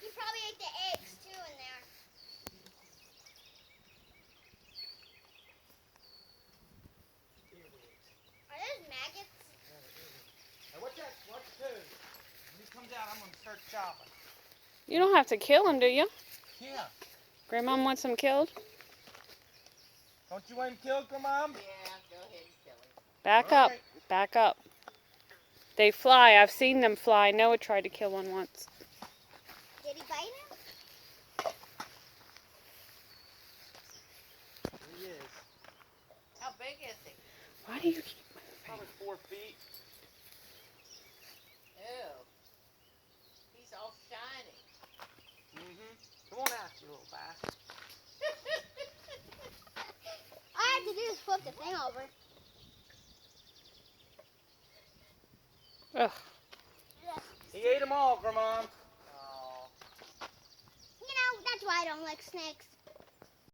He probably ate the eggs too in there. Are those maggots? Hey, watch that. Watch the toes. When he comes out, I'm going to start chopping. You don't have to kill him, do you? Yeah. Grandma wants him killed? Don't you want him killed, Grandma? Yeah, go ahead and kill him. Back All up. right. Back up. They fly. I've seen them fly. Noah tried to kill one once. Did he bite him? Here he is. How big is he? Why do you keep Probably 4 feet. Ew. He's all shiny. Come on out, you little bastard. All I have to do is flip the thing over. Ugh. He ate them all, Grandma. Oh. You know, that's why I don't like snakes.